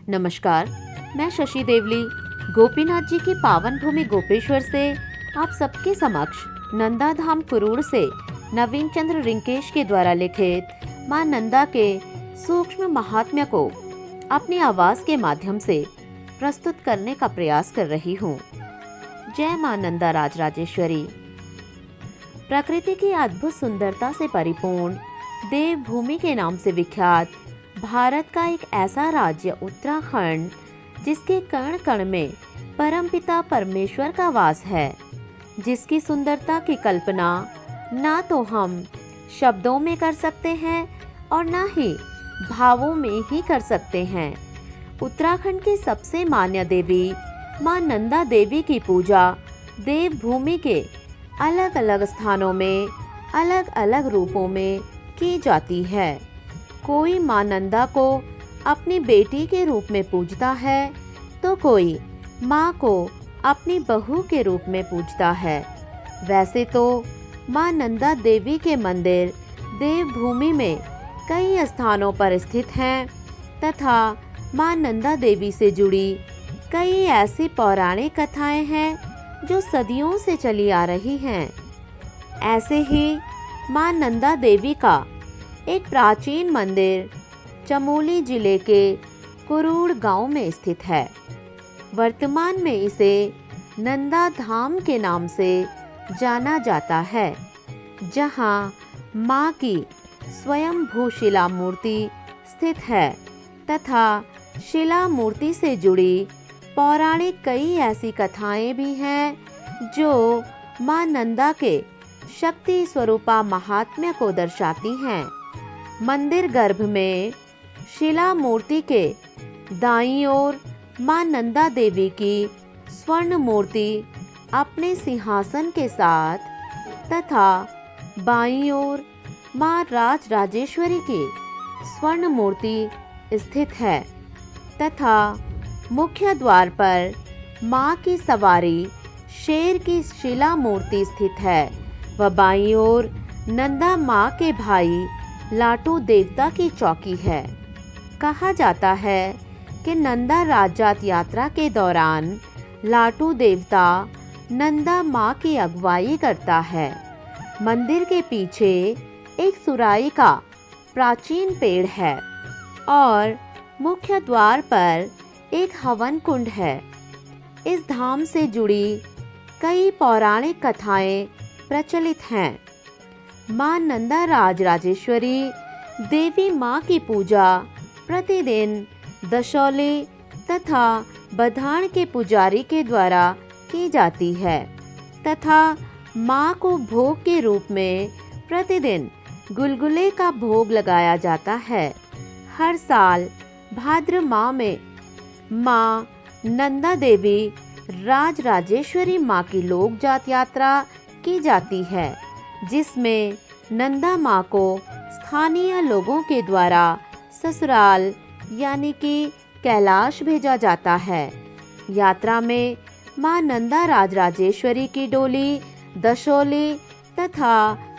नमस्कार, मैं शशि देवली गोपीनाथ जी की पावन भूमि गोपेश्वर से आप सबके समक्ष नंदा धाम कुरूड़ से नवीन चंद्र रिंकेश के द्वारा लिखित मां नंदा के सूक्ष्म महात्म्य को अपनी आवाज के माध्यम से प्रस्तुत करने का प्रयास कर रही हूँ। जय मां नंदा राजराजेश्वरी। प्रकृति की अद्भुत सुंदरता से परिपूर्ण देवभूमि के नाम से विख्यात भारत का एक ऐसा राज्य उत्तराखंड, जिसके कण कण में परमपिता परमेश्वर का वास है, जिसकी सुंदरता की कल्पना ना तो हम शब्दों में कर सकते हैं और ना ही भावों में ही कर सकते हैं। उत्तराखंड की सबसे मान्य देवी मां नंदा देवी की पूजा देवभूमि के अलग अलग स्थानों में अलग अलग रूपों में की जाती है। कोई मां नंदा को अपनी बेटी के रूप में पूजता है तो कोई मां को अपनी बहू के रूप में पूजता है। वैसे तो मां नंदा देवी के मंदिर देवभूमि में कई स्थानों पर स्थित हैं तथा मां नंदा देवी से जुड़ी कई ऐसी पौराणिक कथाएं हैं जो सदियों से चली आ रही हैं। ऐसे ही मां नंदा देवी का एक प्राचीन मंदिर चमोली जिले के कुरूड़ गांव में स्थित है। वर्तमान में इसे नंदा धाम के नाम से जाना जाता है, जहां मां की स्वयंभू शिला मूर्ति स्थित है तथा शिला मूर्ति से जुड़ी पौराणिक कई ऐसी कथाएं भी हैं जो मां नंदा के शक्ति स्वरूपा महात्म्य को दर्शाती हैं। मंदिर गर्भ में शिला मूर्ति के दाईं ओर मां नंदा देवी की स्वर्ण मूर्ति अपने सिंहासन के साथ तथा बाईं ओर मां राजराजेश्वरी की स्वर्ण मूर्ति स्थित है तथा मुख्य द्वार पर मां की सवारी शेर की शिला मूर्ति स्थित है व बाईं ओर नंदा मां के भाई लाटू देवता की चौकी है। कहा जाता है कि नंदा राजजात यात्रा के दौरान लाटू देवता नंदा मां की अगुवाई करता है। मंदिर के पीछे एक सुराई का प्राचीन पेड़ है और मुख्य द्वार पर एक हवन कुंड है। इस धाम से जुड़ी कई पौराणिक कथाएं प्रचलित हैं। मां नंदा राजराजेश्वरी देवी मां की पूजा प्रतिदिन दशौले तथा बधान के पुजारी के द्वारा की जाती है तथा मां को भोग के रूप में प्रतिदिन गुलगुले का भोग लगाया जाता है। हर साल भाद्र माह में मां नंदा देवी राजराजेश्वरी मां की लोक जात यात्रा की जाती है, जिसमें नंदा मां को स्थानीय लोगों के द्वारा ससुराल यानी कि कैलाश भेजा जाता है। यात्रा में मां नंदा राजराजेश्वरी की डोली दशोली तथा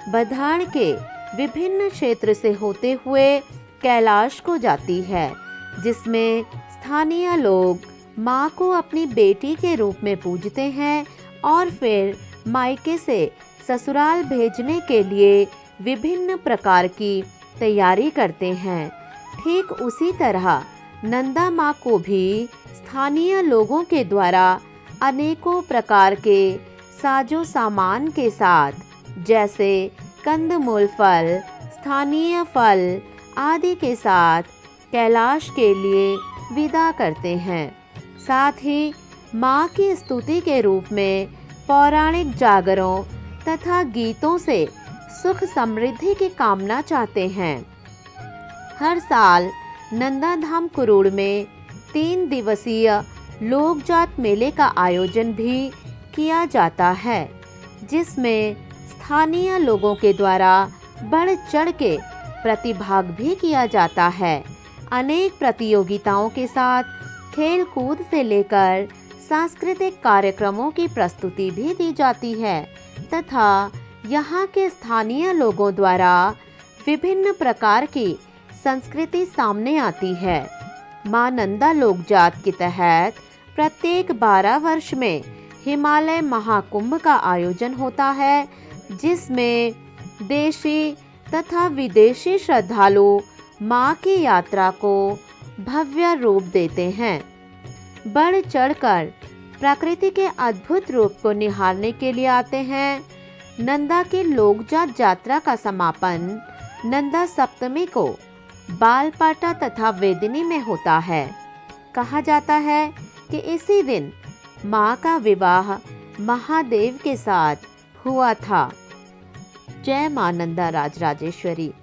बधान के विभिन्न क्षेत्र से होते हुए कैलाश को जाती है, जिसमें स्थानीय लोग मां को अपनी बेटी के रूप में पूजते हैं और फिर मायके से ससुराल भेजने के लिए विभिन्न प्रकार की तैयारी करते हैं। ठीक उसी तरह नंदा मां को भी स्थानीय लोगों के द्वारा अनेकों प्रकार के साजो सामान के साथ जैसे कंदमूल फल, स्थानीय फल आदि के साथ कैलाश के लिए विदा करते हैं। साथ ही मां की स्तुति के रूप में पौराणिक जागरों तथा गीतों से सुख समृद्धि की कामना चाहते हैं। हर साल नंदा धाम कुरूड़ में 3 दिवसीय लोकजात मेले का आयोजन भी किया जाता है, जिसमें स्थानीय लोगों के द्वारा बढ़ चढ़ के प्रतिभाग भी किया जाता है। अनेक प्रतियोगिताओं के साथ खेल कूद से लेकर सांस्कृतिक कार्यक्रमों की प्रस्तुति भी दी जाती है तथा यहाँ के स्थानीय लोगों द्वारा विभिन्न प्रकार की संस्कृति सामने आती है। मां नंदा लोकजात के तहत प्रत्येक 12 वर्ष में हिमालय महाकुंभ का आयोजन होता है, जिसमें देशी तथा विदेशी श्रद्धालु मां की यात्रा को भव्य रूप देते हैं। बढ़ चढ़कर प्रकृति के अद्भुत रूप को निहारने के लिए आते हैं। नंदा की लोकजात यात्रा का समापन नंदा सप्तमी को बालपाटा तथा वेदिनी में होता है। कहा जाता है कि इसी दिन मां का विवाह महादेव के साथ हुआ था। जय मां नंदा राजराजेश्वरी।